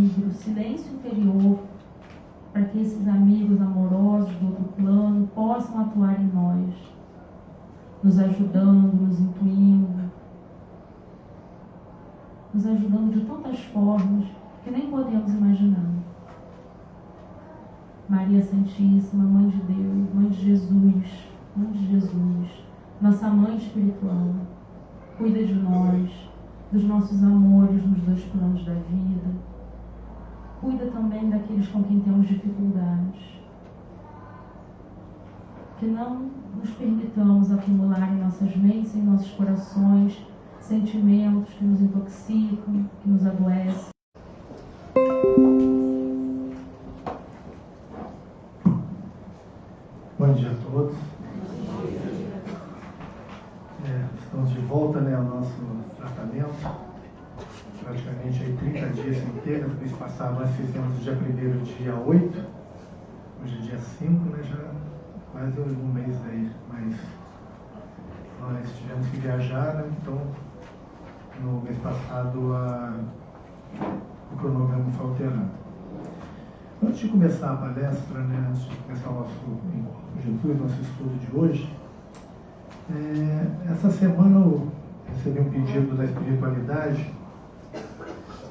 pedir o silêncio interior para que esses amigos amorosos do outro plano possam atuar em nós, nos ajudando, nos intuindo, nos ajudando de tantas formas que nem podemos imaginar. Maria Santíssima, Mãe de Deus, Mãe de Jesus, nossa Mãe espiritual, cuida de nós, dos nossos amores nos dois planos da vida. Cuida também daqueles com quem temos dificuldades. Que não nos permitamos acumular em nossas mentes e em nossos corações sentimentos que nos intoxicam, que nos adoecem. Bom dia a todos. Estamos de volta, ao nosso tratamento. Praticamente aí 30 dias inteiros. No mês passado nós fizemos o dia 1º, dia 8. Hoje é dia 5, já quase um mês aí. Mas nós tivemos que viajar, então no mês passado o cronograma foi alterado. Antes de começar a palestra, antes de começar o nosso Jesus, nosso estudo de hoje, essa semana eu recebi um pedido da espiritualidade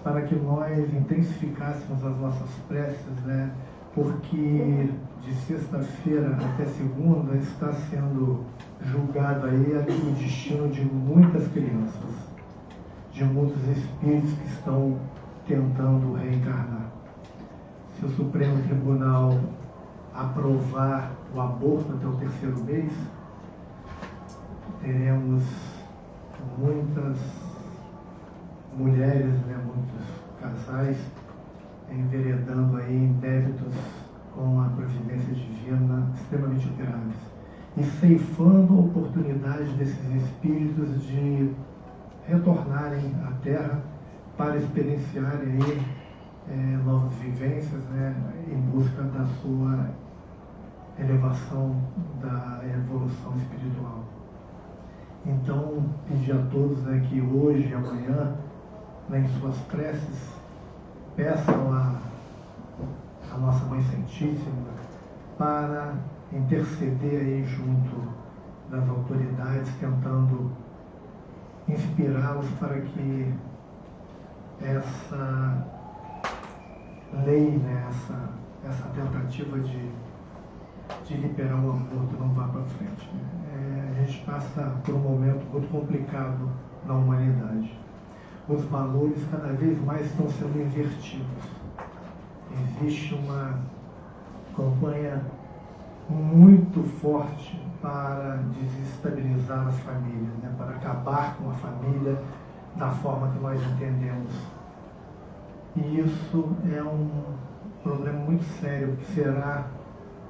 para que nós intensificássemos as nossas preces, porque de sexta-feira até segunda está sendo julgado aí o destino de muitas crianças, de muitos espíritos que estão tentando reencarnar. Se o Supremo Tribunal aprovar o aborto até o 3º mês, teremos muitas mulheres, muitos casais enveredando aí em débitos com a providência divina extremamente graves e ceifando a oportunidade desses espíritos de retornarem à Terra para experienciarem aí novas vivências, em busca da sua elevação, da evolução espiritual. Então, pedir a todos que hoje e amanhã, em suas preces, peçam a nossa Mãe Santíssima para interceder aí junto das autoridades, tentando inspirá-los para que essa lei, essa tentativa de liberar o aborto não vá para frente. A gente passa por um momento muito complicado na humanidade. Os valores cada vez mais estão sendo invertidos. Existe uma campanha muito forte para desestabilizar as famílias, para acabar com a família da forma que nós entendemos. E isso é um problema muito sério, que será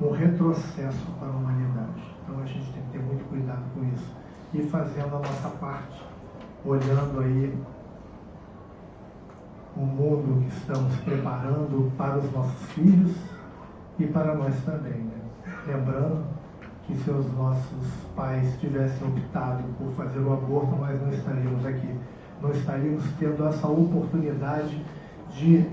um retrocesso para a humanidade. Então a gente tem que ter muito cuidado com isso. E fazendo a nossa parte, olhando aí o mundo que estamos preparando para os nossos filhos e para nós também. Lembrando que se os nossos pais tivessem optado por fazer o aborto, nós não estaríamos aqui. Não estaríamos tendo essa oportunidade de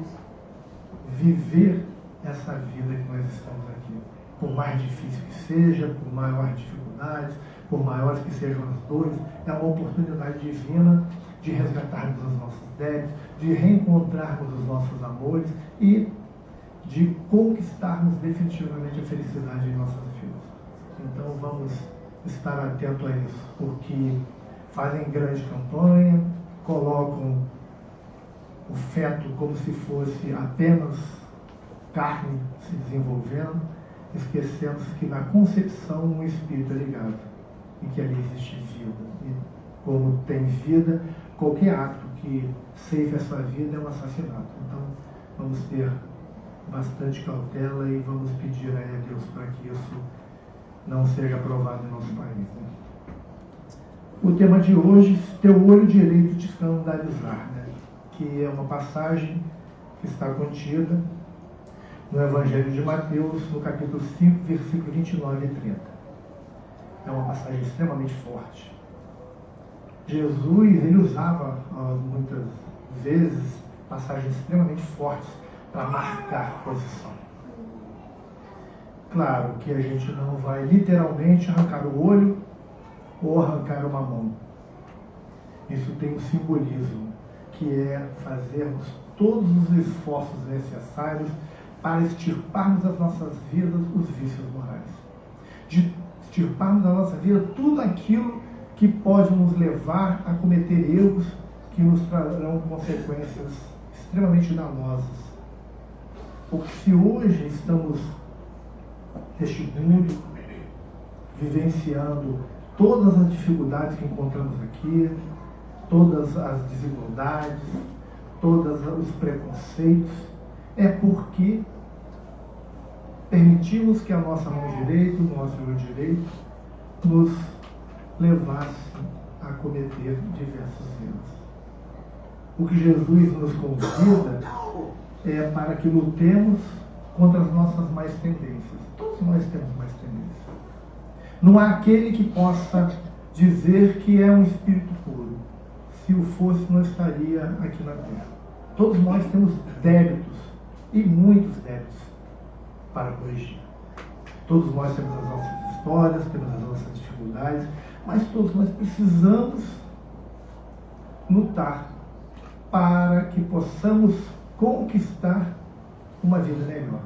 viver essa vida que nós estamos aqui. Por mais difícil que seja, por maiores dificuldades, por maiores que sejam as dores, é uma oportunidade divina de resgatarmos os nossos débitos, de reencontrarmos os nossos amores e de conquistarmos definitivamente a felicidade em nossas vidas. Então vamos estar atentos a isso, porque fazem grande campanha, colocam o feto como se fosse apenas carne se desenvolvendo, esquecendo que na concepção o espírito é ligado e que ali existe vida. E como tem vida, qualquer ato que ceife a sua vida é um assassinato. Então vamos ter bastante cautela e vamos pedir a Deus para que isso não seja aprovado em nosso país. O tema de hoje, teu olho direito te escandalizar, que é uma passagem que está contida no Evangelho de Mateus, no capítulo 5, versículo 29 e 30. É uma passagem extremamente forte. Jesus, ele usava muitas vezes passagens extremamente fortes para marcar posição. Claro que a gente não vai literalmente arrancar o olho ou arrancar uma mão. Isso tem um simbolismo, que é fazermos todos os esforços necessários para extirparmos das nossas vidas os vícios morais. De extirparmos da nossa vida tudo aquilo que pode nos levar a cometer erros que nos trarão consequências extremamente danosas. Porque se hoje estamos neste mundo, vivenciando todas as dificuldades que encontramos aqui, todas as desigualdades, todos os preconceitos, é porque permitimos que a nossa mão direita, o nosso olho direito, nos levasse a cometer diversos erros. O que Jesus nos convida é para que lutemos contra as nossas mais tendências. Todos nós temos mais tendências. Não há aquele que possa dizer que é um espírito puro. Se o fosse, não estaria aqui na Terra. Todos nós temos débitos, e muitos débitos, para corrigir. Todos nós temos as nossas histórias, temos as nossas dificuldades, mas todos nós precisamos lutar para que possamos conquistar uma vida melhor.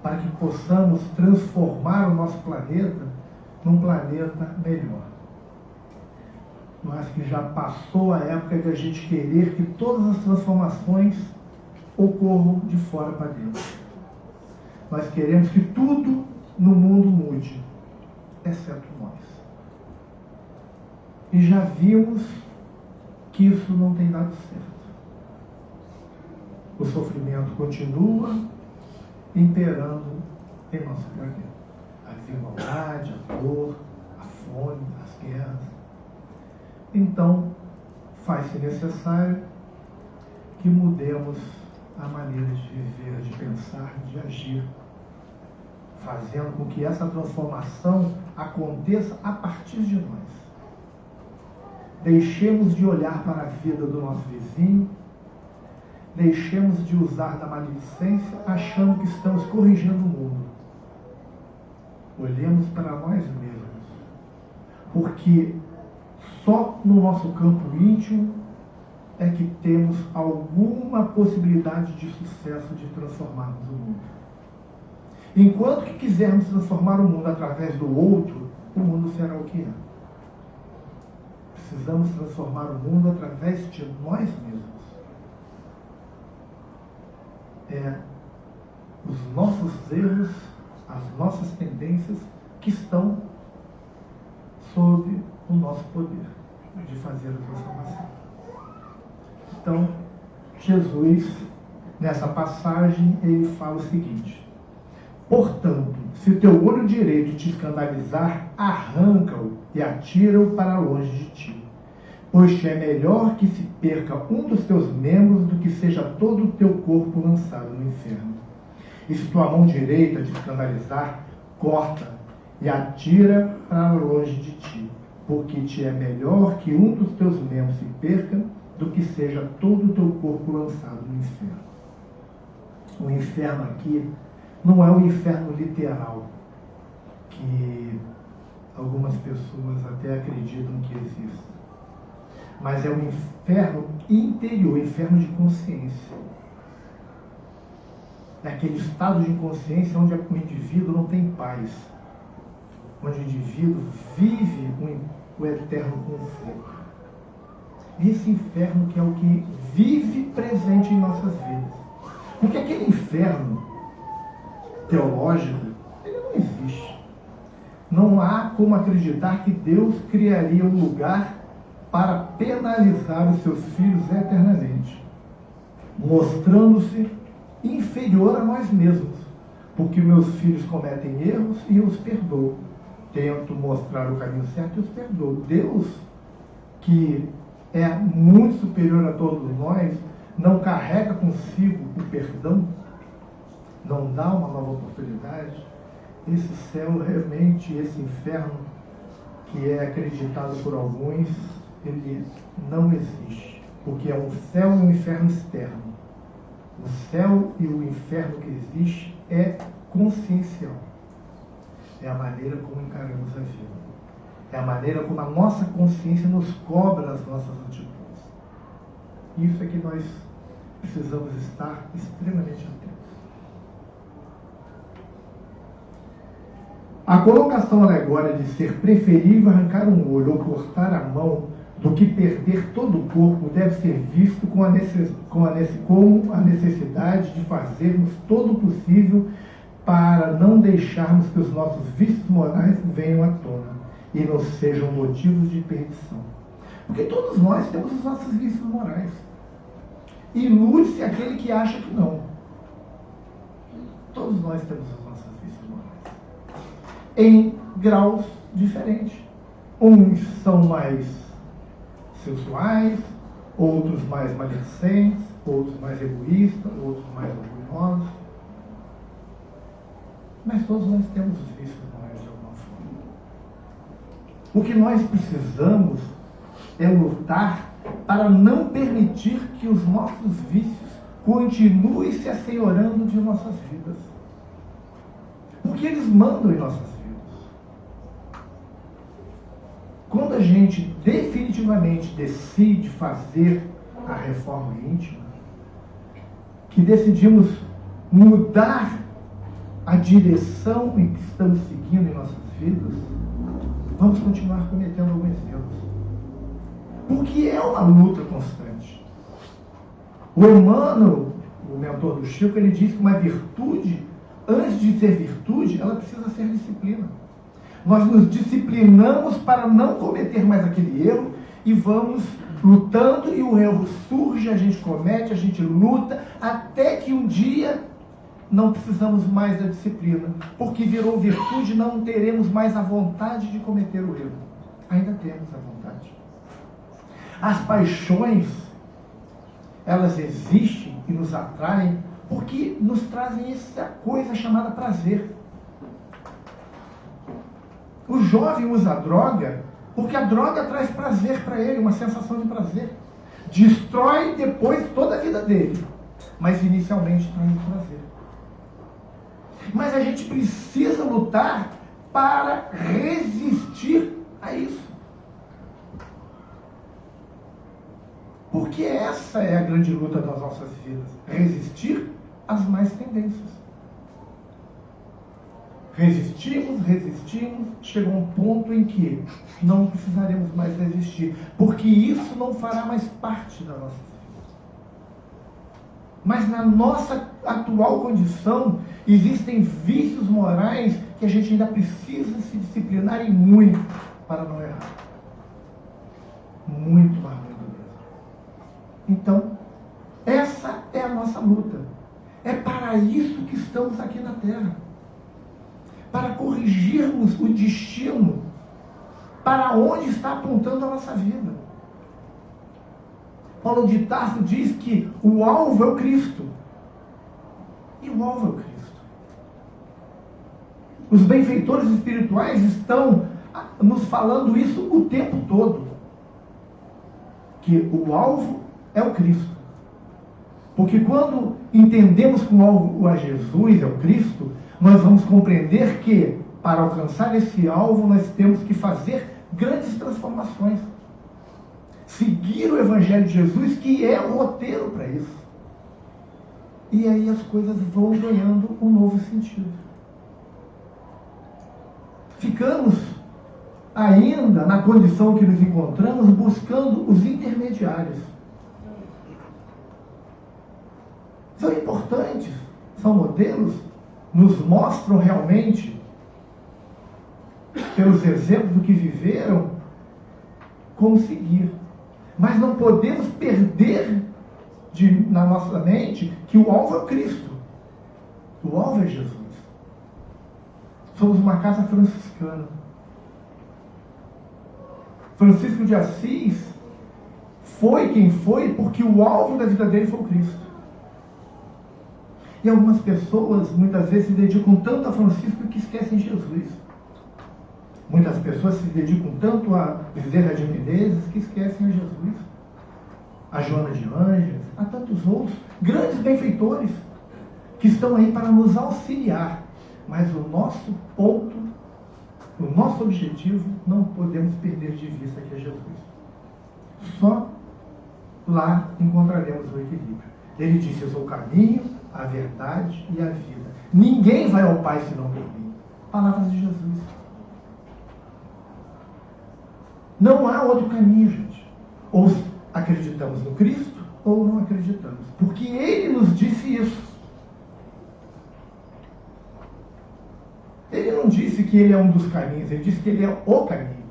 Para que possamos transformar o nosso planeta num planeta melhor. Eu acho que já passou a época de a gente querer que todas as transformações ocorram de fora para dentro. Nós queremos que tudo no mundo mude, exceto nós. E já vimos que isso não tem dado certo. O sofrimento continua imperando em nosso planeta. A desigualdade, a dor, a fome, as guerras. Então, faz-se necessário que mudemos a maneira de viver, de pensar, de agir, fazendo com que essa transformação aconteça a partir de nós. Deixemos de olhar para a vida do nosso vizinho, deixemos de usar da maledicência achando que estamos corrigindo o mundo. Olhemos para nós mesmos, porque só no nosso campo íntimo é que temos alguma possibilidade de sucesso de transformarmos o mundo. Enquanto que quisermos transformar o mundo através do outro, o mundo será o que é. Precisamos transformar o mundo através de nós mesmos. Os nossos erros, as nossas tendências que estão sob o nosso poder de fazer a transformação. Então, Jesus, nessa passagem, ele fala o seguinte: portanto, se o teu olho direito te escandalizar, arranca-o e atira-o para longe de ti. Pois te é melhor que se perca um dos teus membros do que seja todo o teu corpo lançado no inferno. E se tua mão direita te escandalizar, corta e atira para longe de ti. Porque te é melhor que um dos teus membros se perca do que seja todo o teu corpo lançado no inferno. O inferno aqui não é o inferno literal, que algumas pessoas até acreditam que existe. Mas é um inferno interior, inferno de consciência. É aquele estado de inconsciência onde o indivíduo não tem paz. Onde o indivíduo vive o eterno conflito. Esse inferno que é o que vive presente em nossas vidas. Porque aquele inferno teológico, ele não existe. Não há como acreditar que Deus criaria um lugar para penalizar os seus filhos eternamente, mostrando-se inferior a nós mesmos, porque meus filhos cometem erros e eu os perdoo. Tento mostrar o caminho certo e os perdoo. Deus, que é muito superior a todos nós, não carrega consigo o perdão, não dá uma nova oportunidade. Esse céu, realmente, esse inferno, que é acreditado por alguns, ele não existe, porque é um céu e um inferno externo. O céu e o inferno que existe é consciencial. É a maneira como encaramos a vida. É a maneira como a nossa consciência nos cobra as nossas atitudes. Isso é que nós precisamos estar extremamente atentos. A colocação alegórica de ser preferível arrancar um olho ou cortar a mão do que perder todo o corpo deve ser visto com a necessidade de fazermos todo o possível para não deixarmos que os nossos vícios morais venham à tona e nos sejam motivos de perdição. Porque todos nós temos os nossos vícios morais. Ilude-se aquele que acha que não. Todos nós temos os nossos vícios morais. Em graus diferentes. Uns são mais sensuais, outros mais maledicentes, outros mais egoístas, outros mais orgulhosos. Mas todos nós temos os vícios morais de alguma forma. O que nós precisamos é lutar para não permitir que os nossos vícios continuem se assenhorando de nossas vidas. Porque eles mandam em nossas vidas. Quando a gente definitivamente decide fazer a reforma íntima, que decidimos mudar a direção em que estamos seguindo em nossas vidas, vamos continuar cometendo alguns erros. Porque é uma luta constante. O Emmanuel, o mentor do Chico, ele diz que uma virtude, antes de ser virtude, ela precisa ser disciplina. Nós nos disciplinamos para não cometer mais aquele erro e vamos lutando e o erro surge, a gente comete, a gente luta, até que um dia não precisamos mais da disciplina. Porque virou virtude, não teremos mais a vontade de cometer o erro. Ainda temos a vontade. As paixões, elas existem e nos atraem porque nos trazem essa coisa chamada prazer. O jovem usa droga porque a droga traz prazer para ele, uma sensação de prazer. Destrói depois toda a vida dele, mas inicialmente traz prazer. Mas a gente precisa lutar para resistir a isso. Porque essa é a grande luta das nossas vidas. Resistir às más tendências. Resistimos, chega um ponto em que não precisaremos mais resistir. Porque isso não fará mais parte da nossa vida. Mas na nossa atual condição, existem vícios morais que a gente ainda precisa se disciplinar e muito para não errar. Muito mais muito mesmo. Então, essa é a nossa luta. É para isso que estamos aqui na Terra. Para corrigirmos o destino para onde está apontando a nossa vida. Paulo de Tarso diz que o alvo é o Cristo. E o alvo é o Cristo. Os benfeitores espirituais estão nos falando isso o tempo todo. Que o alvo é o Cristo. Porque quando entendemos que o alvo é Jesus, é o Cristo, nós vamos compreender que, para alcançar esse alvo, nós temos que fazer grandes transformações. Seguir o Evangelho de Jesus, que é o roteiro para isso. E aí as coisas vão ganhando um novo sentido. Ficamos ainda na condição que nos encontramos, buscando os intermediários. São importantes, são modelos, nos mostram realmente, pelos exemplos do que viveram, como seguir. Mas não podemos perder na nossa mente que o alvo é Cristo. O alvo é Jesus. Somos uma casa franciscana. Francisco de Assis foi quem foi porque o alvo da vida dele foi o Cristo. E algumas pessoas, muitas vezes, se dedicam tanto a Francisco que esquecem Jesus. Muitas pessoas se dedicam tanto a Bezerra de Menezes que esquecem a Jesus. A Joana de Ângeles, há tantos outros, grandes benfeitores, que estão aí para nos auxiliar. Mas o nosso ponto, o nosso objetivo, não podemos perder de vista que é Jesus. Só lá encontraremos o equilíbrio. Ele disse: eu sou o caminho, a verdade e a vida. Ninguém vai ao Pai senão por mim. Palavras de Jesus. Não há outro caminho, gente. Ou acreditamos no Cristo, ou não acreditamos. Porque Ele nos disse isso. Ele não disse que Ele é um dos caminhos, Ele disse que Ele é o caminho.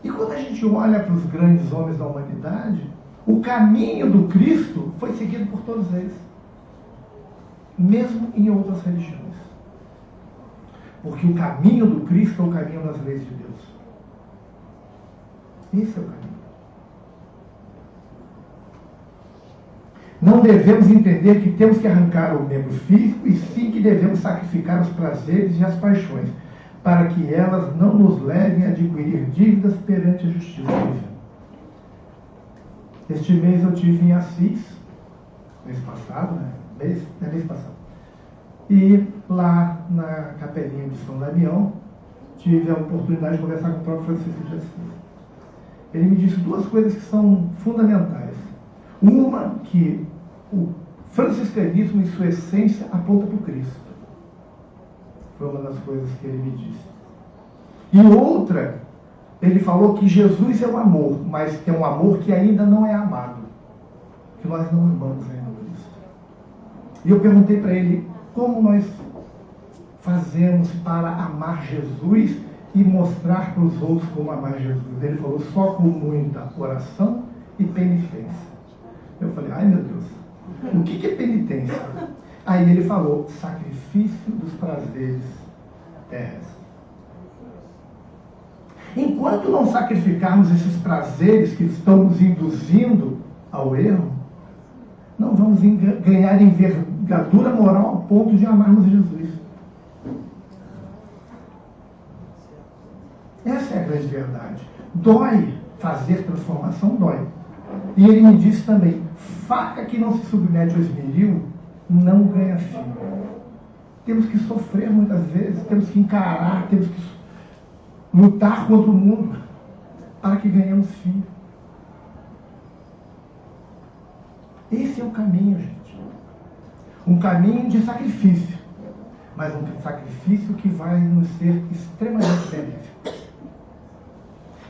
E quando a gente olha para os grandes homens da humanidade, o caminho do Cristo foi seguido por todos eles. Mesmo em outras religiões. Porque o caminho do Cristo é o caminho das leis de Deus. Esse é o caminho. Não devemos entender que temos que arrancar o membro físico, e sim que devemos sacrificar os prazeres e as paixões, para que elas não nos levem a adquirir dívidas perante a justiça divina. Este mês eu estive em Assis, mês passado, mês passado. E lá na capelinha de São Damião, tive a oportunidade de conversar com o próprio Francisco de Assis. Ele me disse duas coisas que são fundamentais. Uma, que o franciscanismo, em sua essência, aponta para o Cristo. Foi uma das coisas que ele me disse. E outra, ele falou que Jesus é o amor, mas é um amor que ainda não é amado. Que nós não amamos ainda o Cristo. E eu perguntei para ele: como nós fazemos para amar Jesus e mostrar para os outros como amar Jesus? Ele falou: só com muita oração e penitência. Eu falei: ai meu Deus, o que é penitência? Aí ele falou: sacrifício dos prazeres terrestres. Enquanto não sacrificarmos esses prazeres que estão nos induzindo ao erro, não vamos ganhar envergadura moral ao ponto de amarmos Jesus. Essa é a grande verdade. Dói fazer transformação, dói. E ele me disse também: faca que não se submete ao esmeril não ganha fim. Temos que sofrer muitas vezes, temos que encarar, temos que lutar contra o mundo para que ganhemos fim. Esse é o caminho, gente. Um caminho de sacrifício, mas um sacrifício que vai nos ser extremamente benéfico.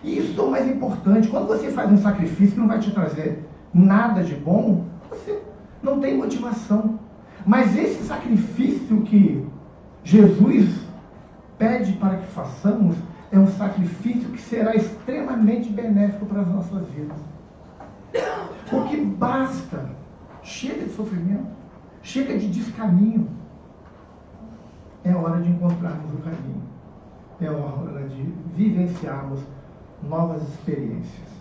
E isso é o mais importante. Quando você faz um sacrifício que não vai te trazer nada de bom, você não tem motivação. Mas esse sacrifício que Jesus pede para que façamos é um sacrifício que será extremamente benéfico para as nossas vidas. Porque basta, chega de sofrimento, chega de descaminho. É hora de encontrarmos o caminho. É hora de vivenciarmos novas experiências.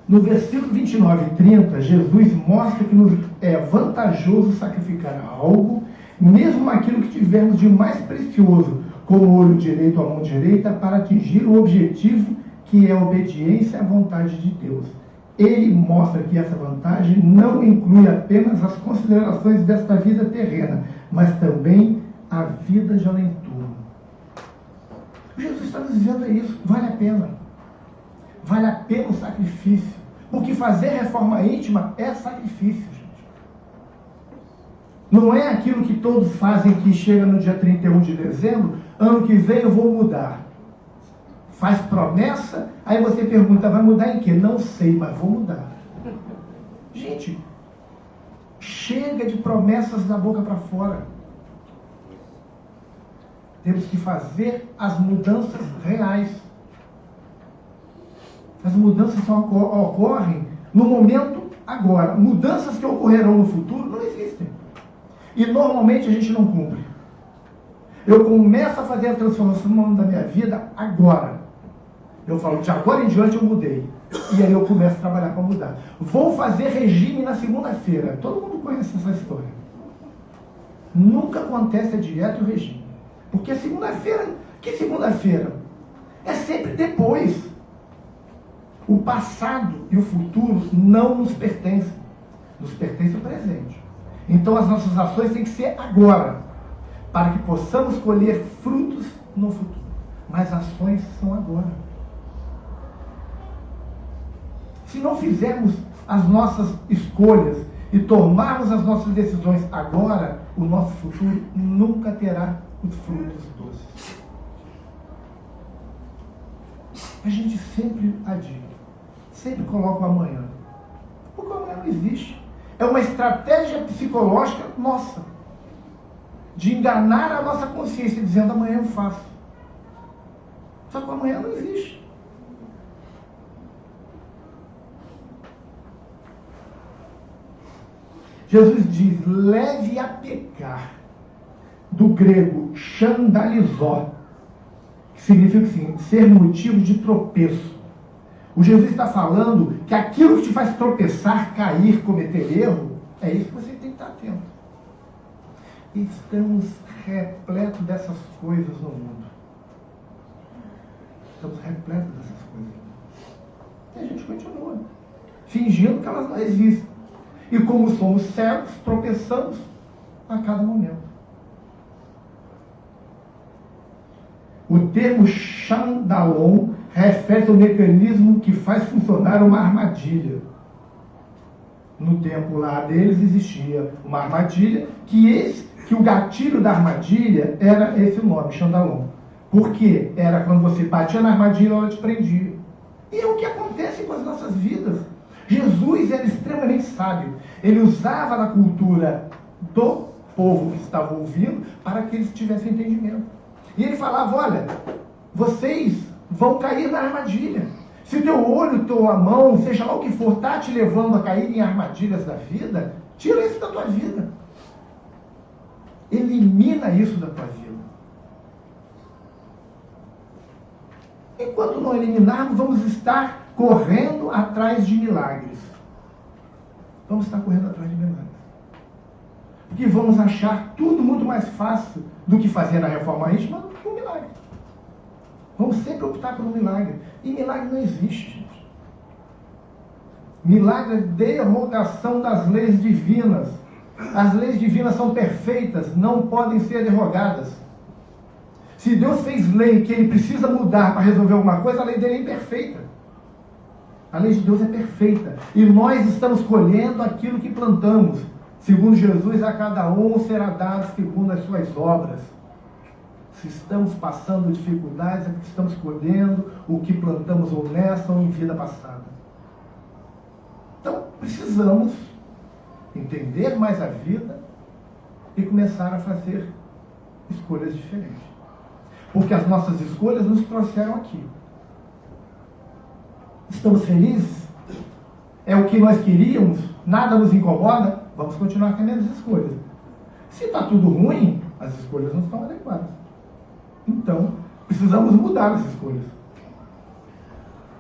No versículo 29 e 30, Jesus mostra que nos é vantajoso sacrificar algo, mesmo aquilo que tivermos de mais precioso, como o olho direito ou a mão direita, para atingir o objetivo que é a obediência à vontade de Deus. Ele mostra que essa vantagem não inclui apenas as considerações desta vida terrena, mas também a vida de além-túmulo. Jesus está nos dizendo isso: vale a pena. Vale a pena o sacrifício. Porque fazer reforma íntima é sacrifício, gente. Não é aquilo que todos fazem, que chega no dia 31 de dezembro, ano que vem eu vou mudar. Faz promessa, aí você pergunta: vai mudar em quê? Não sei, mas vou mudar. Gente, chega de promessas da boca para fora. Temos que fazer as mudanças reais. As mudanças só ocorrem no momento agora. Mudanças que ocorrerão no futuro não existem. E normalmente a gente não cumpre. Eu começo a fazer a transformação da minha vida agora. Eu falo: de agora em diante eu mudei. E aí eu começo a trabalhar para mudar. Vou fazer regime na segunda-feira. Todo mundo conhece essa história. Nunca acontece a dieta e o regime. Porque segunda-feira, que segunda-feira? É sempre depois. O passado e o futuro não nos pertencem. Nos pertence o presente. Então as nossas ações têm que ser agora, para que possamos colher frutos no futuro. Mas ações são agora. Se não fizermos as nossas escolhas e tomarmos as nossas decisões agora, o nosso futuro nunca terá os frutos doces. A gente sempre adia, sempre coloca o amanhã. Porque o amanhã não existe. É uma estratégia psicológica nossa, de enganar a nossa consciência, dizendo amanhã eu faço. Só que o amanhã não existe. Jesus diz, leve a pecar, do grego xandalizó, que significa assim, ser motivo de tropeço. O Jesus está falando que aquilo que te faz tropeçar, cair, cometer erro, é isso que você tem que estar atento. Estamos repletos dessas coisas no mundo. Estamos repletos dessas coisas. E a gente continua fingindo que elas não existem. E como somos cegos, tropeçamos a cada momento. O termo xandalon refere ao mecanismo que faz funcionar uma armadilha. No tempo lá deles existia uma armadilha, que o gatilho da armadilha era esse nome, xandalon. Porque era quando você batia na armadilha, ela te prendia. E é o que acontece com as nossas vidas. Jesus era extremamente sábio. Ele usava na cultura do povo que estava ouvindo para que eles tivessem entendimento. E ele falava, olha, vocês vão cair na armadilha. Se o teu olho, tua mão, seja lá o que for, está te levando a cair em armadilhas da vida, tira isso da tua vida. Elimina isso da tua vida. Enquanto não eliminarmos, vamos estar correndo atrás de milagres. Vamos estar correndo atrás de milagres. Porque vamos achar tudo muito mais fácil do que fazer na reforma íntima do que um milagre. Vamos sempre optar por um milagre. E milagre não existe, gente. Milagre é derrogação das leis divinas. As leis divinas são perfeitas, não podem ser derrogadas. Se Deus fez lei que ele precisa mudar para resolver alguma coisa, a lei dele é imperfeita. A lei de Deus é perfeita. E nós estamos colhendo aquilo que plantamos. Segundo Jesus, a cada um será dado segundo as suas obras. Se estamos passando dificuldades, é porque estamos colhendo o que plantamos ou nessa ou em vida passada. Então, precisamos entender mais a vida e começar a fazer escolhas diferentes. Porque as nossas escolhas nos trouxeram aqui. Estamos felizes? É o que nós queríamos? Nada nos incomoda? Vamos continuar com as mesmas escolhas. Se está tudo ruim, as escolhas não estão adequadas. Então, precisamos mudar as escolhas.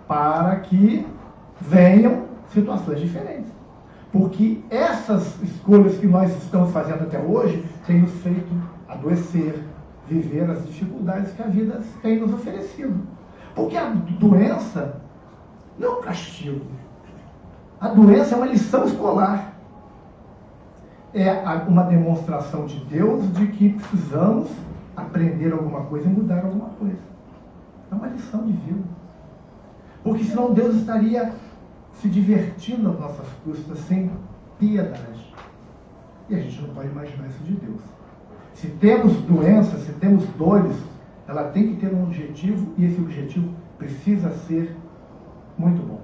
Para que venham situações diferentes. Porque essas escolhas que nós estamos fazendo até hoje têm nos feito adoecer, viver as dificuldades que a vida tem nos oferecido. Porque a doença não é um castigo. A doença é uma lição escolar. É uma demonstração de Deus de que precisamos aprender alguma coisa e mudar alguma coisa. É uma lição de vida. Porque senão Deus estaria se divertindo às nossas custas, sem piedade. E a gente não pode imaginar isso de Deus. Se temos doenças, se temos dores, ela tem que ter um objetivo, e esse objetivo precisa ser muito bom.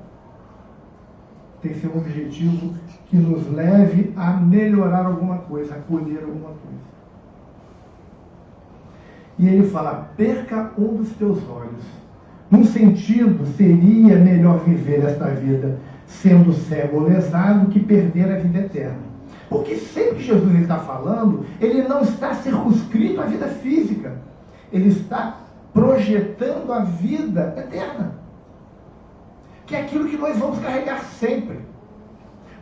Tem que ser um objetivo que nos leve a melhorar alguma coisa, a colher alguma coisa. E ele fala, perca um dos teus olhos. Num sentido, seria melhor viver esta vida sendo cego ou lesado que perder a vida eterna. Porque sempre que Jesus está falando, ele não está circunscrito à vida física. Ele está projetando a vida eterna. Que é aquilo que nós vamos carregar sempre.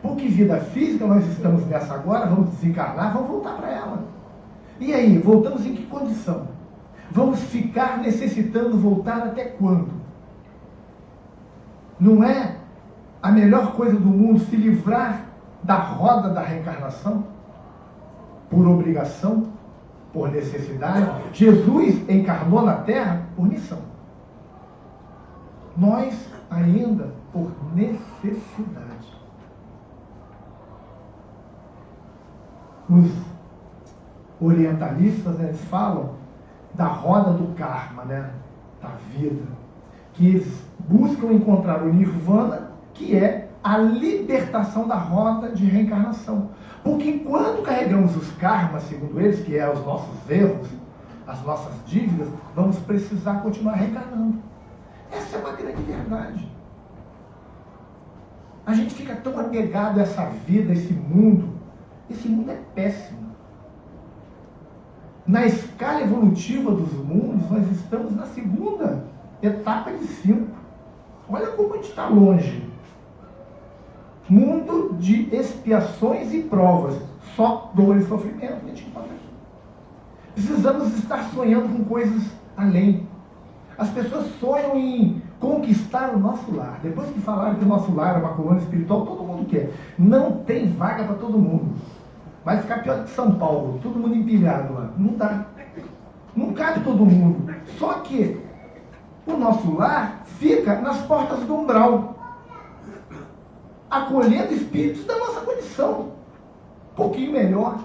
Porque vida física, nós estamos nessa agora, vamos desencarnar, vamos voltar para ela. E aí, voltamos em que condição? Vamos ficar necessitando voltar até quando? Não é a melhor coisa do mundo se livrar da roda da reencarnação? Por obrigação? Por necessidade? Jesus encarnou na Terra por missão. Nós ainda por necessidade. Os orientalistas, né, eles falam da roda do karma, né, da vida, que eles buscam encontrar o nirvana, que é a libertação da roda de reencarnação. Porque enquanto carregamos os karmas, segundo eles, que é os nossos erros, as nossas dívidas, vamos precisar continuar reencarnando. Essa é uma grande verdade. A gente fica tão apegado a essa vida, a esse mundo. Esse mundo é péssimo. Na escala evolutiva dos mundos, nós estamos na segunda etapa de 5. Olha como a gente está longe. Mundo de expiações e provas. Só dor e sofrimento a gente encontra aqui. Precisamos estar sonhando com coisas além. As pessoas sonham em conquistar o nosso lar. Depois que falaram que o nosso lar é uma colônia espiritual, todo mundo quer. Não tem vaga para todo mundo. Vai ficar pior que São Paulo, todo mundo empilhado lá. Não dá. Não cabe todo mundo. Só que o nosso lar fica nas portas do umbral, acolhendo espíritos da nossa condição. Um pouquinho melhor.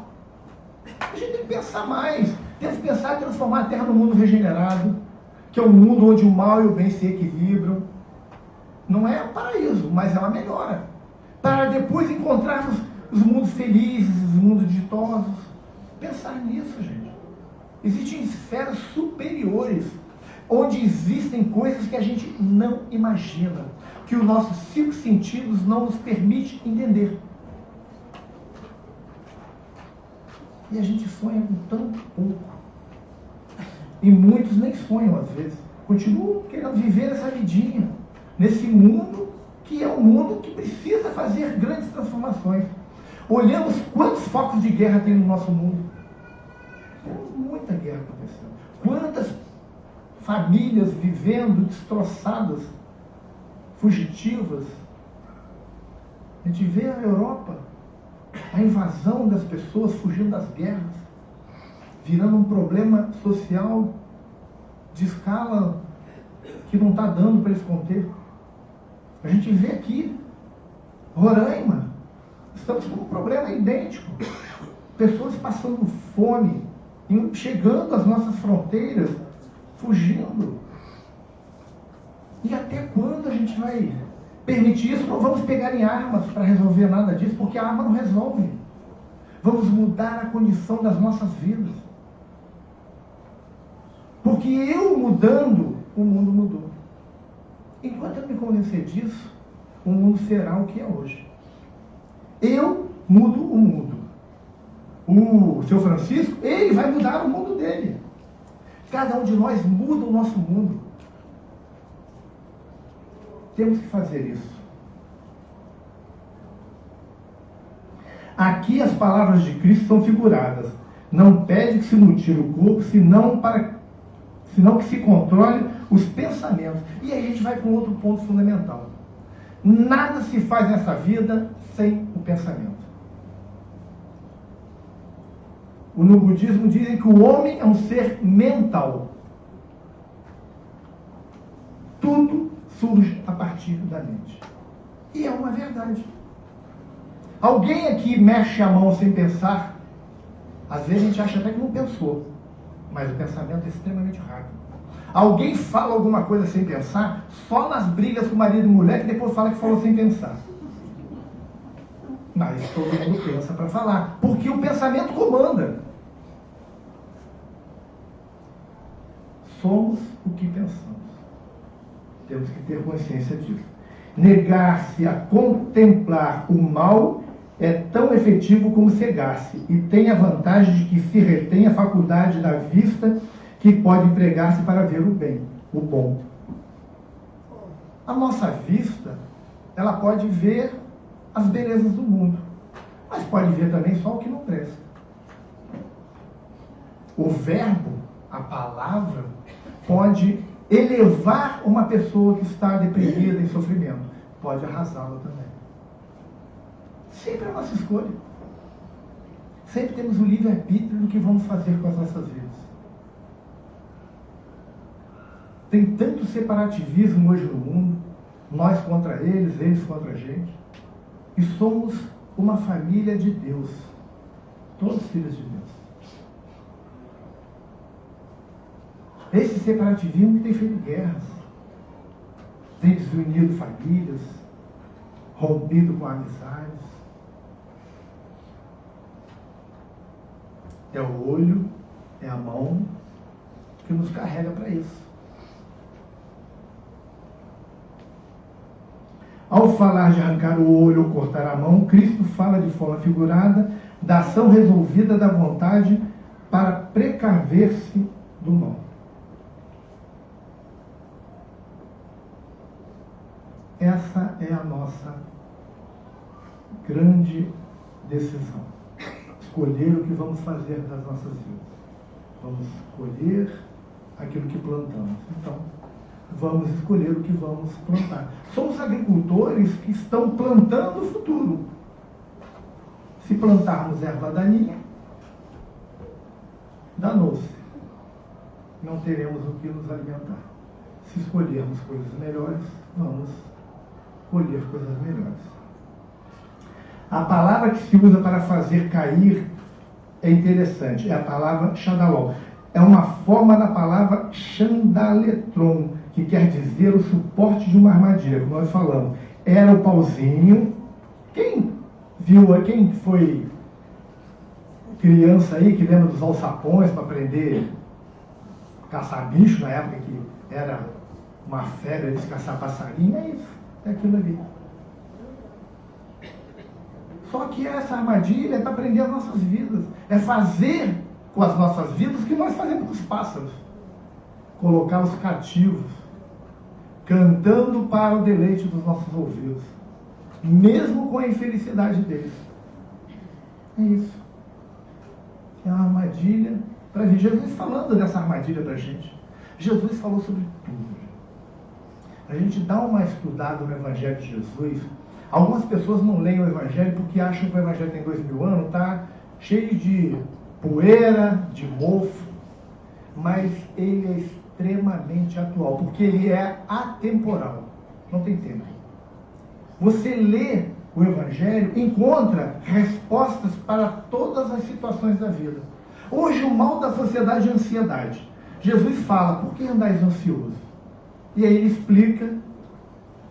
A gente tem que pensar mais. Temos que pensar em transformar a Terra num mundo regenerado, que é um mundo onde o mal e o bem se equilibram. Não é um paraíso, mas é uma melhora. Para depois encontrarmos os mundos felizes, os mundos ditosos. Pensar nisso, gente. Existem esferas superiores, onde existem coisas que a gente não imagina, que os nossos 5 sentidos não nos permitem entender. E a gente sonha com tão pouco. E muitos nem sonham às vezes. Continuam querendo viver essa vidinha, nesse mundo que é um mundo que precisa fazer grandes transformações. Olhamos quantos focos de guerra tem no nosso mundo. Tem muita guerra acontecendo. Quantas famílias vivendo destroçadas, fugitivas. A gente vê a Europa, a invasão das pessoas fugindo das guerras, virando um problema social de escala que não está dando para eles conter. A gente vê aqui, Roraima, estamos com um problema idêntico. Pessoas passando fome, chegando às nossas fronteiras, fugindo. E até quando a gente vai permitir isso? Não vamos pegar em armas para resolver nada disso, porque a arma não resolve. Vamos mudar a condição das nossas vidas. Porque eu mudando, o mundo mudou. Enquanto eu me convencer disso, o mundo será o que é hoje. Eu mudo o mundo. O seu Francisco, ele vai mudar o mundo dele. Cada um de nós muda o nosso mundo. Temos que fazer isso. Aqui as palavras de Cristo são figuradas. Não pede que se mutile o corpo, senão que se controle os pensamentos. E aí a gente vai para um outro ponto fundamental. Nada se faz nessa vida sem o pensamento. No budismo dizem que o homem é um ser mental. Tudo surge a partir da mente. E é uma verdade. Alguém aqui mexe a mão sem pensar? Às vezes a gente acha até que não pensou, mas o pensamento é extremamente rápido. Alguém fala alguma coisa sem pensar? Só nas brigas com marido e mulher que depois fala que falou sem pensar. Mas todo mundo pensa para falar, porque o pensamento comanda. Somos o que pensamos. Temos que ter consciência disso. Negar-se a contemplar o mal é tão efetivo como cegar-se, e tem a vantagem de que se retém a faculdade da vista, que pode empregar-se para ver o bem, o bom. A nossa vista, ela pode ver as belezas do mundo, mas pode ver também só o que não presta. O verbo, a palavra, pode elevar uma pessoa que está deprimida, em sofrimento, pode arrasá-la também. Sempre é a nossa escolha. Sempre temos o livre-arbítrio do que vamos fazer com as nossas vidas. Tem tanto separativismo hoje no mundo, nós contra eles contra a gente. E somos uma família de Deus. Todos filhos de Deus. Esse separativismo que tem feito guerras, tem desunido famílias, rompido com amizades. É o olho, é a mão que nos carrega para isso. Ao falar de arrancar o olho ou cortar a mão, Cristo fala de forma figurada da ação resolvida da vontade para precaver-se do mal. Essa é a nossa grande decisão. Escolher o que vamos fazer das nossas vidas. Vamos escolher aquilo que plantamos. Então, vamos escolher o que vamos plantar. Somos agricultores que estão plantando o futuro. Se plantarmos erva daninha, danou-se. Não teremos o que nos alimentar. Se escolhermos coisas melhores, vamos colher coisas melhores. A palavra que se usa para fazer cair é interessante. É a palavra xandalon. É uma forma da palavra xandaletron, que quer dizer o suporte de uma armadilha, como nós falamos. Era o pauzinho. Quem viu, quem foi criança aí, que lembra dos alçapões para aprender a caçar bicho, na época que era uma febre de caçar passarinho? É isso, é aquilo ali. Só que essa armadilha é para prender as nossas vidas. É fazer com as nossas vidas o que nós fazemos com os pássaros. Colocá-los cativos, cantando para o deleite dos nossos ouvidos, mesmo com a infelicidade deles. É isso. É uma armadilha para a gente. Jesus falando dessa armadilha para a gente. Jesus falou sobre tudo. A gente dá uma estudada no Evangelho de Jesus. Algumas pessoas não leem o Evangelho porque acham que o Evangelho tem 2000 anos, está cheio de poeira, de mofo, mas ele é extremamente atual, porque ele é atemporal, não tem tempo. Você lê o Evangelho, encontra respostas para todas as situações da vida. Hoje o mal da sociedade é a ansiedade. Jesus fala, por que andais ansioso? E aí ele explica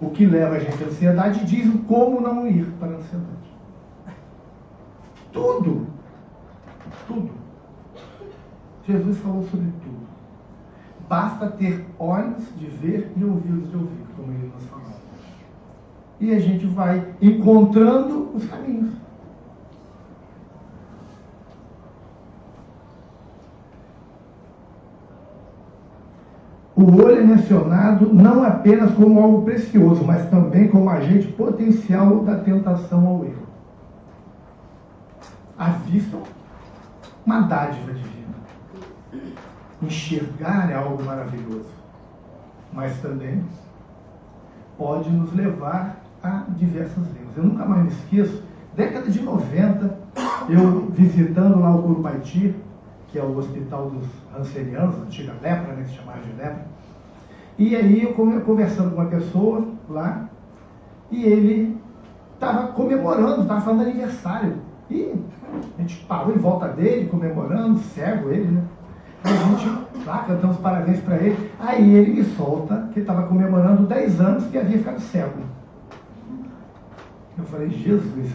o que leva a gente à ansiedade e diz como não ir para a ansiedade. Tudo. Jesus falou sobre tudo. Basta ter olhos de ver e ouvidos de ouvir, como ele nos falou. E a gente vai encontrando os caminhos. O olho é mencionado não apenas como algo precioso, mas também como agente potencial da tentação ao erro. A vista, uma dádiva divina. Enxergar é algo maravilhoso, mas também pode nos levar a diversos erros. Eu nunca mais me esqueço, década de 90, eu visitando lá o Curupaiti, que é o hospital dos Rancenianos, antiga lepra, né, que se chamava de lepra. E aí eu conversando com uma pessoa lá, e ele estava comemorando, estava falando aniversário. E a gente parou em volta dele, comemorando, cego ele, né? Aí a gente lá cantamos parabéns para ele. Aí ele me solta que ele estava comemorando 10 anos que havia ficado cego. Eu falei, Jesus,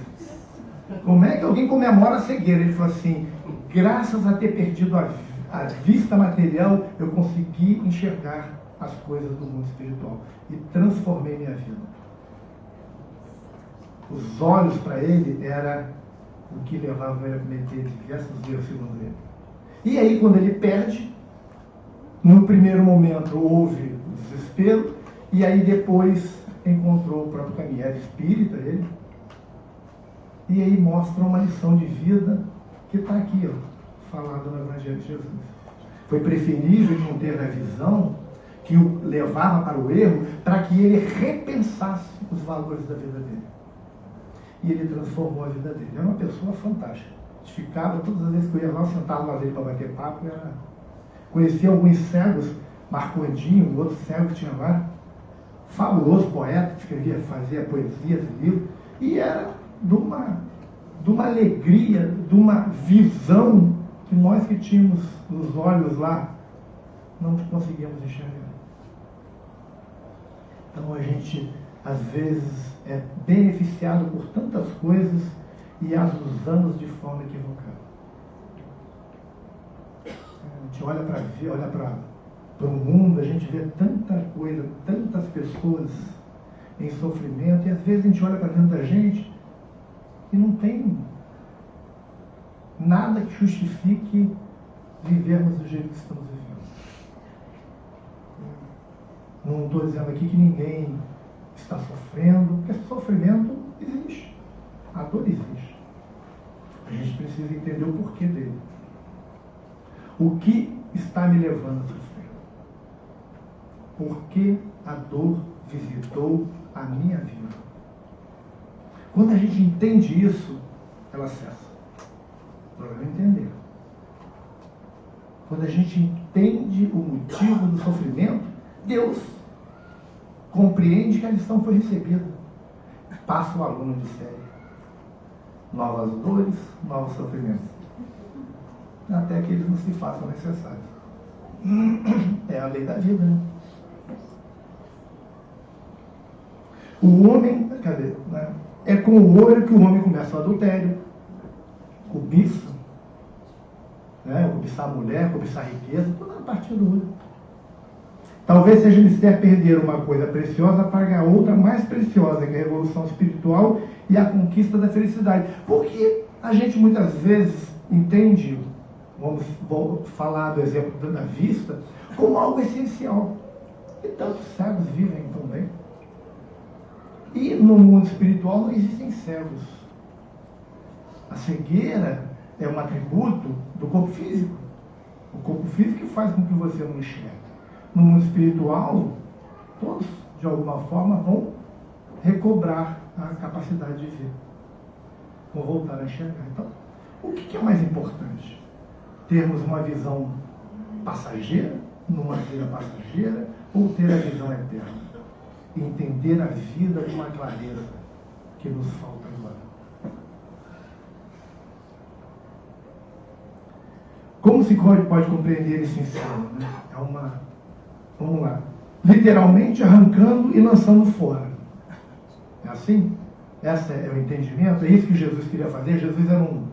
como é que alguém comemora a cegueira? Ele falou assim, graças a ter perdido a vista material, eu consegui enxergar as coisas do mundo espiritual e transformei minha vida. Os olhos para ele era o que levava ele a cometer diversos erros, segundo ele. E aí, quando ele perde, no primeiro momento houve o desespero, e aí depois encontrou o próprio caminho. Era espírita ele. E aí mostra uma lição de vida que está aqui, ó, falada no Evangelho de Jesus. Foi preferível não ter a visão que o levava para o erro, para que ele repensasse os valores da vida dele. E ele transformou a vida dele. Era uma pessoa fantástica. A gente ficava, todas as vezes que eu ia lá, sentado lá dele para bater papo, conhecia alguns cegos, Marcondinho, um outro cego que tinha lá, fabuloso poeta, que escrevia, fazia poesias e livros, e era de uma alegria, de uma visão que nós que tínhamos nos olhos lá, não conseguíamos enxergar. Então a gente, às vezes, é beneficiado por tantas coisas e as usamos de forma equivocada. A gente olha para o mundo, a gente vê tanta coisa, tantas pessoas em sofrimento, e às vezes a gente olha para tanta gente e não tem nada que justifique vivermos do jeito que estamos vivendo. Não estou dizendo aqui que ninguém está sofrendo, porque sofrimento existe, a dor existe. A gente precisa entender o porquê dele. O que está me levando a sofrer? Por que a dor visitou a minha vida? Quando a gente entende isso, ela cessa. Nós vamos entender. Quando a gente entende o motivo do sofrimento, Deus compreende que a lição foi recebida. Passa o aluno de série. Novas dores, novos sofrimentos. Até que eles não se façam necessários. É a lei da vida, né? O homem, né? É com o olho que o homem começa o adultério, cobiça, né? Cobiçar a mulher, cobiçar a riqueza, tudo a partir do olho. Talvez seja mister perder uma coisa preciosa para ganhar outra mais preciosa, que é a revolução espiritual e a conquista da felicidade. Porque a gente muitas vezes entende, vamos falar do exemplo da vista, como algo essencial. E tantos cegos vivem também. E no mundo espiritual não existem cegos. A cegueira é um atributo do corpo físico. O corpo físico que faz com que você não enxergue. No mundo espiritual, todos, de alguma forma, vão recobrar a capacidade de ver. Vão voltar a enxergar. Então, o que é mais importante? Termos uma visão passageira, numa vida passageira, ou ter a visão eterna? E entender a vida com uma clareza que nos falta agora. Como se pode compreender esse ensino? Né? Vamos lá. Literalmente arrancando e lançando fora. É assim? Esse é o entendimento? É isso que Jesus queria fazer? Jesus era um...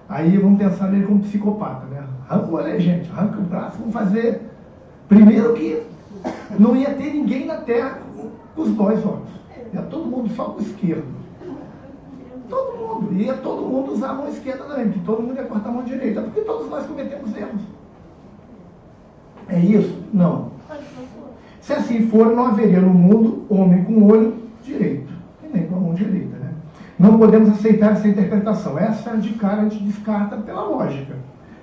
Aí vamos pensar nele como psicopata, né? Arranca o olho, gente. Arranca o braço. Vamos fazer... Primeiro que não ia ter ninguém na terra com os dois olhos. Ia todo mundo só com o esquerdo. Todo mundo. Ia todo mundo usar a mão esquerda também, porque todo mundo ia cortar a mão direita. Porque todos nós cometemos erros. É isso? Não. Se assim for, não haveria no mundo homem com olho direito. E nem com a mão direita, né? Não podemos aceitar essa interpretação. Essa de cara a gente descarta pela lógica.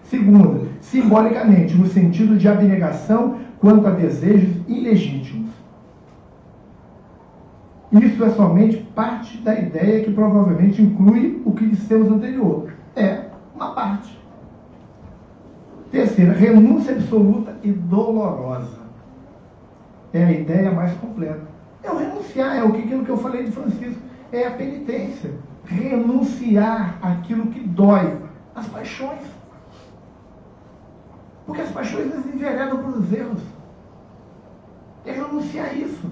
Segunda, simbolicamente, no sentido de abnegação quanto a desejos ilegítimos. Isso é somente parte da ideia que provavelmente inclui o que dissemos anterior. É uma parte. Terceira, renúncia absoluta e dolorosa. É a ideia mais completa. É o renunciar, é aquilo que eu falei de Francisco. É a penitência. Renunciar àquilo que dói. As paixões. Porque as paixões nos enveredam para os erros. É renunciar a isso.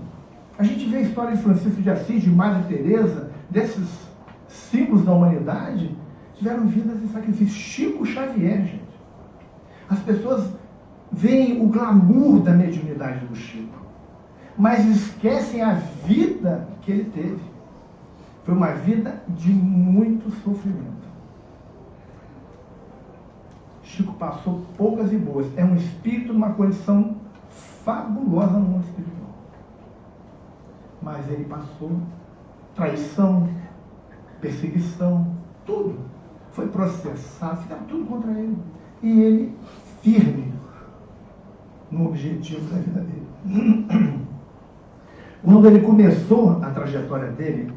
A gente vê a história de Francisco de Assis, de Madre Teresa, desses símbolos da humanidade, tiveram vidas em sacrifício. Chico Xavier, gente. As pessoas veem o glamour da mediunidade do Chico, mas esquecem a vida que ele teve. Foi uma vida de muito sofrimento. Chico passou poucas e boas. É um espírito numa condição fabulosa no mundo espiritual. Mas ele passou traição, perseguição, tudo. Foi processado, fizeram tudo contra ele. E ele, firme no objetivo da vida dele. Quando ele começou a trajetória dele,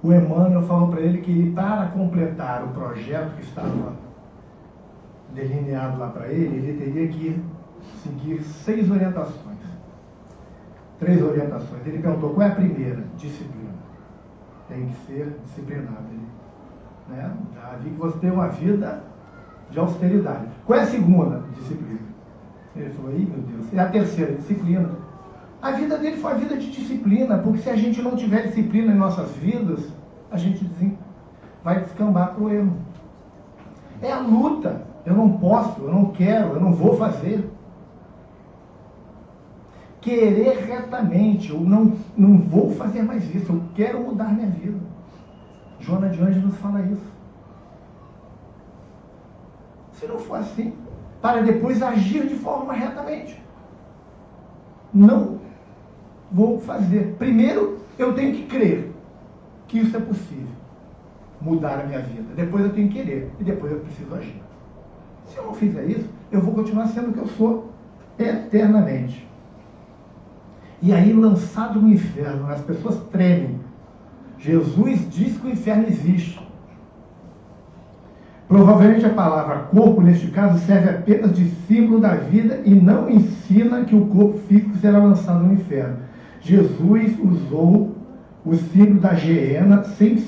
o Emmanuel falou para ele que para completar o projeto que estava delineado lá para ele teria que seguir 6 orientações. 3 orientações. Ele perguntou, qual é a primeira? Disciplina. Tem que ser disciplinado. Né? Já vi que você tem uma vida de austeridade. Qual é a segunda? Disciplina. Ele falou, ih, meu Deus. E a terceira? Disciplina. A vida dele foi uma vida de disciplina, porque se a gente não tiver disciplina em nossas vidas, a gente vai descambar para o erro. É a luta. Eu não posso, eu não quero, eu não vou fazer. Querer retamente, eu não vou fazer mais isso, eu quero mudar minha vida. Joana de Ângeles nos fala isso. Se não for assim, para depois agir de forma retamente. Não vou fazer. Primeiro, eu tenho que crer que isso é possível. Mudar a minha vida. Depois eu tenho que querer. E depois eu preciso agir. Se eu não fizer isso, eu vou continuar sendo o que eu sou eternamente. E aí, lançado no inferno, as pessoas tremem. Jesus diz que o inferno existe. Provavelmente a palavra corpo, neste caso, serve apenas de símbolo da vida e não ensina que o corpo físico será lançado no inferno. Jesus usou o símbolo da geena sem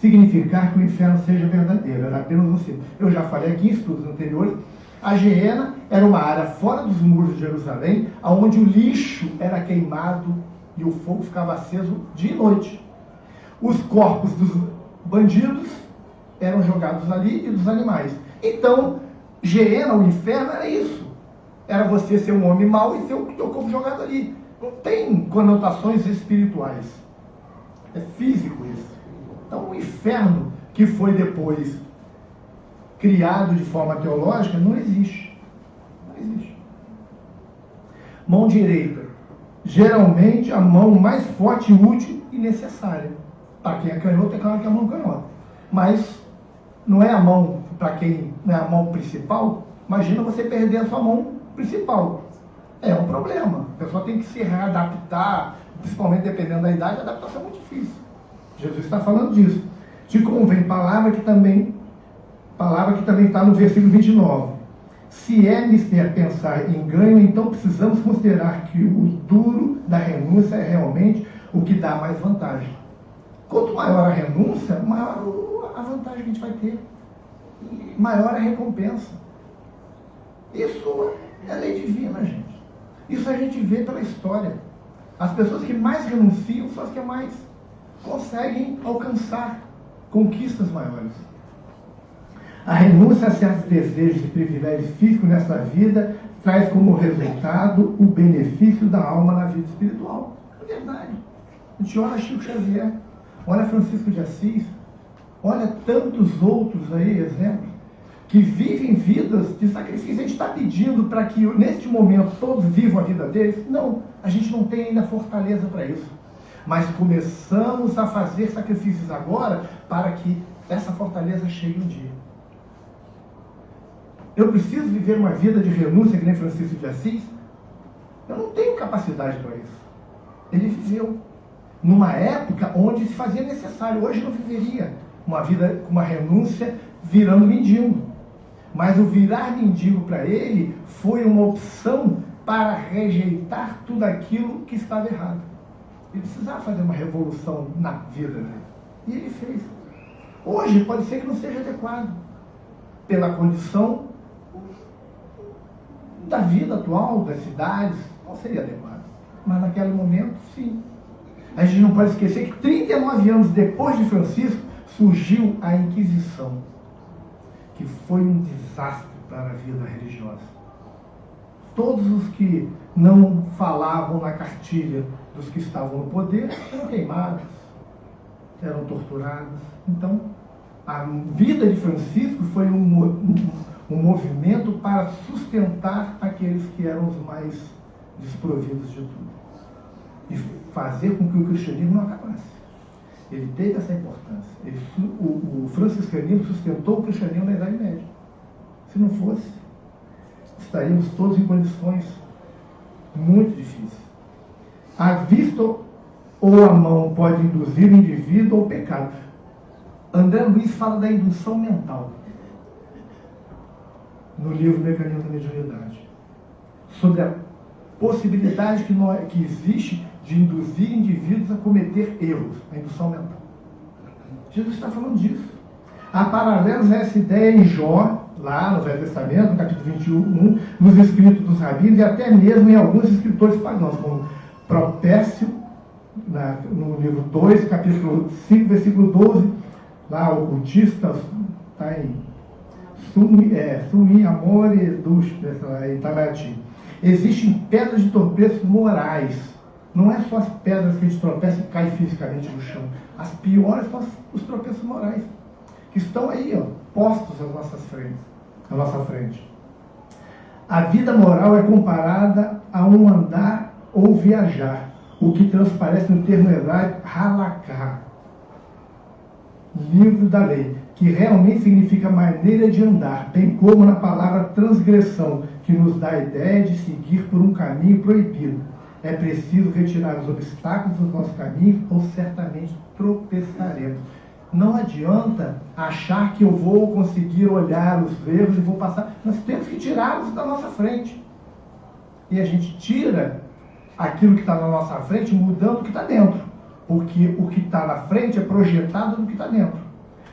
significar que o inferno seja verdadeiro, era apenas um símbolo. Eu já falei aqui em estudos anteriores, a geena era uma área fora dos muros de Jerusalém, onde o lixo era queimado e o fogo ficava aceso dia e noite. Os corpos dos bandidos eram jogados ali e dos animais. Então, geena, o inferno, era isso. Era você ser um homem mau e ter o teu corpo jogado ali. Não tem conotações espirituais. É físico isso. Então, o inferno, que foi depois criado de forma teológica, não existe. Não existe. Mão direita. Geralmente, a mão mais forte, útil e necessária. Para quem é canhoto, é claro que é a mão canhota. Mas não é a mão, para quem não é a mão principal, imagina você perder a sua mão principal. É um problema. A pessoa tem que se readaptar, principalmente dependendo da idade, a adaptação é muito difícil. Jesus está falando disso. Te convém, palavra que também está no versículo 29. Se é mister pensar em ganho, então precisamos considerar que o duro da renúncia é realmente o que dá mais vantagem. Quanto maior a renúncia, maior a vantagem que a gente vai ter. Maior a recompensa. Isso é lei divina, gente. Isso a gente vê pela história. As pessoas que mais renunciam são as que mais conseguem alcançar conquistas maiores. A renúncia a certos desejos e privilégios físicos nessa vida traz como resultado o benefício da alma na vida espiritual. É verdade. A gente olha Chico Xavier, olha Francisco de Assis, olha tantos outros aí, exemplos, que vivem vidas de sacrifício. A gente está pedindo para que, neste momento, todos vivam a vida deles? Não, a gente não tem ainda fortaleza para isso. Mas começamos a fazer sacrifícios agora para que essa fortaleza chegue um dia. Eu preciso viver uma vida de renúncia que nem Francisco de Assis? Eu não tenho capacidade para isso. Ele viveu numa época onde se fazia necessário. Hoje não viveria uma vida com uma renúncia virando mendigo. Mas o virar mendigo para ele foi uma opção para rejeitar tudo aquilo que estava errado. Ele precisava fazer uma revolução na vida dele. E ele fez. Hoje pode ser que não seja adequado. Pela condição da vida atual, das cidades, não seria adequado. Mas naquele momento, sim. A gente não pode esquecer que 39 anos depois de Francisco, surgiu a Inquisição, que foi um desastre para a vida religiosa. Todos os que não falavam na cartilha dos que estavam no poder eram queimados, eram torturados. Então, a vida de Francisco foi um movimento para sustentar aqueles que eram os mais desprovidos de tudo. E fazer com que o cristianismo não acabasse. Ele teve essa importância. O franciscanismo sustentou o cristianismo na Idade Média. Se não fosse, estaríamos todos em condições Muito difícil. A vista ou a mão pode induzir o indivíduo ao pecado. André Luiz fala da indução mental no livro Mecanismo da Mediunidade, sobre a possibilidade que existe de induzir indivíduos a cometer erros, a indução mental. Jesus está falando disso. Há paralelos a essa ideia em Jó, lá no Velho Testamento, no capítulo 21, nos escritos dos rabinos e até mesmo em alguns escritores pagãos, como Propércio, no livro 2, capítulo 5, versículo 12, lá o ocultista está em Sumi Amore Dush, em Itamaraty. Existem pedras de tropeço morais. Não é só as pedras que a gente tropeça e cai fisicamente no chão. As piores são os tropeços morais, que estão aí, postos à nossa frente. A vida moral é comparada a um andar ou viajar, o que transparece no termo hebraico halakha, livro da lei, que realmente significa maneira de andar, bem como na palavra transgressão, que nos dá a ideia de seguir por um caminho proibido. É preciso retirar os obstáculos do nosso caminho ou certamente tropeçaremos. Não adianta achar que eu vou conseguir olhar os erros e vou passar. Nós temos que tirá-los da nossa frente. E a gente tira aquilo que está na nossa frente mudando o que está dentro. Porque o que está na frente é projetado no que está dentro.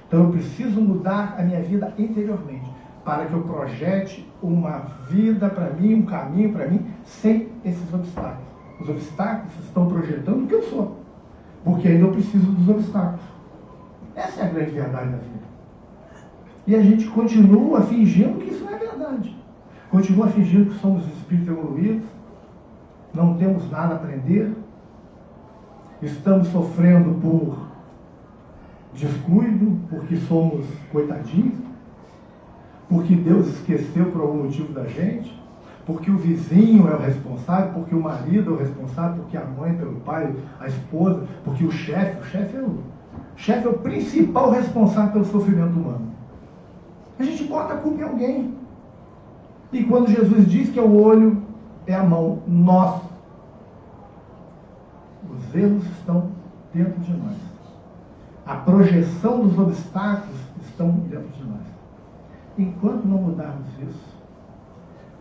Então eu preciso mudar a minha vida interiormente, para que eu projete uma vida para mim, um caminho para mim, sem esses obstáculos. Os obstáculos estão projetando o que eu sou, porque ainda eu preciso dos obstáculos. Essa é a grande verdade da vida. E a gente continua fingindo que isso não é verdade. Continua fingindo que somos espíritos evoluídos, não temos nada a aprender, estamos sofrendo por descuido, porque somos coitadinhos, porque Deus esqueceu por algum motivo da gente, porque o vizinho é o responsável, porque o marido é o responsável, porque a mãe pelo pai, a esposa, porque o chefe é o principal responsável pelo sofrimento humano. A gente bota a culpa em alguém. E quando Jesus diz que é o olho, é a mão, nós, os erros estão dentro de nós. A projeção dos obstáculos estão dentro de nós. Enquanto não mudarmos isso,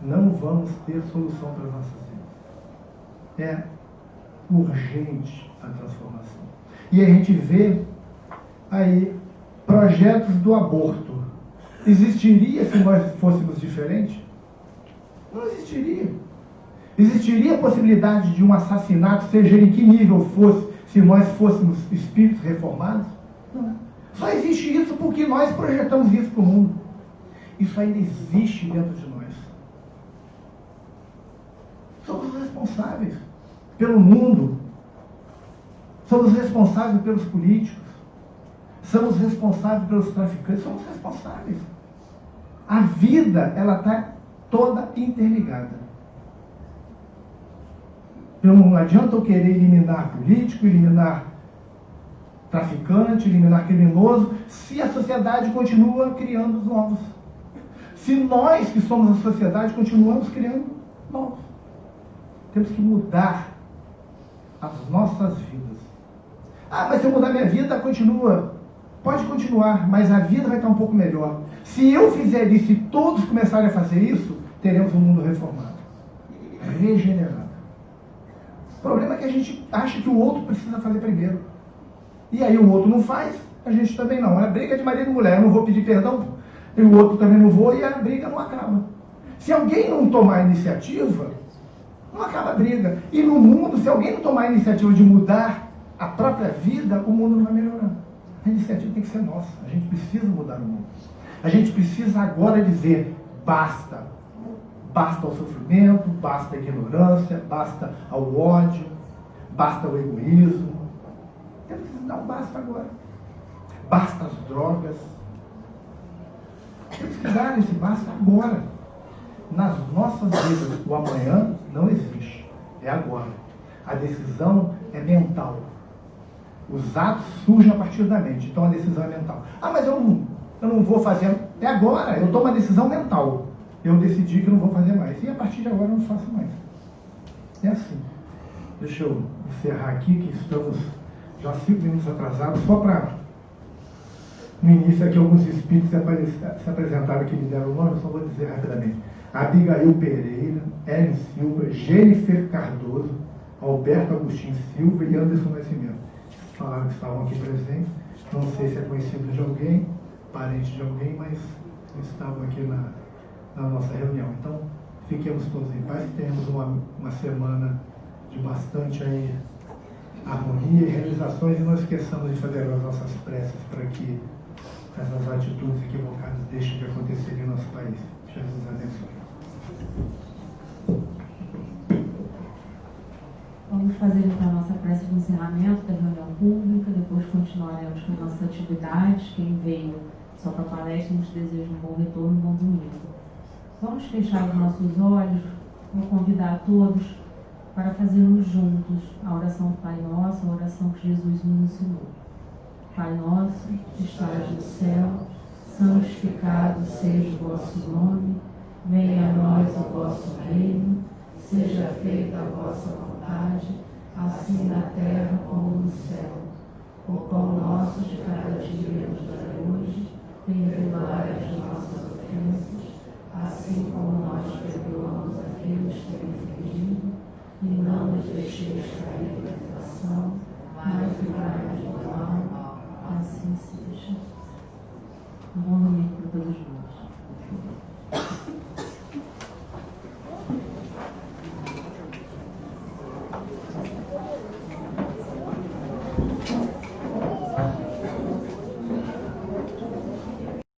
não vamos ter solução para as nossas vidas. É urgente a transformação. E a gente vê aí projetos do aborto. Existiria se nós fôssemos diferentes? Não existiria. Existiria a possibilidade de um assassinato, seja em que nível fosse, se nós fôssemos espíritos reformados? Não. Só existe isso porque nós projetamos isso para o mundo. Isso ainda existe dentro de nós. Somos responsáveis pelo mundo. Somos responsáveis pelos políticos. Somos responsáveis pelos traficantes. Somos responsáveis. A vida, ela está toda interligada. Não adianta eu querer eliminar político, eliminar traficante, eliminar criminoso, se a sociedade continua criando os novos. Se nós, que somos a sociedade, continuamos criando novos. Temos que mudar as nossas vidas. Ah, mas se eu mudar minha vida, continua. Pode continuar, mas a vida vai estar um pouco melhor. Se eu fizer isso e todos começarem a fazer isso, teremos um mundo reformado, regenerado. O problema é que a gente acha que o outro precisa fazer primeiro. E aí o outro não faz, a gente também não. É briga de marido e mulher. Eu não vou pedir perdão, e o outro também não vou, e a briga não acaba. Se alguém não tomar a iniciativa, não acaba a briga. E no mundo, se alguém não tomar a iniciativa de mudar a própria vida, o mundo não vai melhorar. A iniciativa tem que ser nossa. A gente precisa mudar o mundo. A gente precisa agora dizer, basta. Basta ao sofrimento, basta a ignorância, basta ao ódio, basta ao egoísmo. Temos que dar um basta agora. Basta as drogas. Temos que dar esse basta agora. Nas nossas vidas, o amanhã não existe. É agora. A decisão é mental. Os atos surgem a partir da mente. Então a decisão é mental. Ah, mas eu não vou fazer. É agora. Eu tomo uma decisão mental. Eu decidi que não vou fazer mais. E a partir de agora eu não faço mais. É assim. Deixa eu encerrar aqui, que estamos já 5 minutos atrasados, só para, no início aqui, alguns espíritos se apresentaram que me deram o nome, eu só vou dizer rapidamente. Abigail Pereira, Ellen Silva, Jennifer Cardoso, Alberto Agostinho Silva e Anderson Nascimento. Falaram que estavam aqui presentes, não sei se é conhecido de alguém, parente de alguém, mas estavam aqui na nossa reunião. Então, fiquemos todos em paz, tenhamos uma semana de bastante aí harmonia e realizações, e não esqueçamos de fazer as nossas preces para que essas atitudes equivocadas deixem de acontecer em nosso país. Jesus abençoe. Vamos fazer então a nossa prece de encerramento da reunião pública, depois continuaremos com nossas atividades. Quem veio só para a palestra, nos deseja um bom retorno, um bom domingo. Vamos fechar os nossos olhos, vou convidar a todos para fazermos juntos a oração do Pai Nosso, a oração que Jesus nos ensinou. Pai nosso, que estás no céu, santificado seja o vosso nome, venha a nós o vosso reino, seja feita a vossa vontade, assim na terra como no céu. O pão nosso de cada dia nos dai hoje, perdoai as nossas ofensas, assim como nós perdoamos a quem nos tem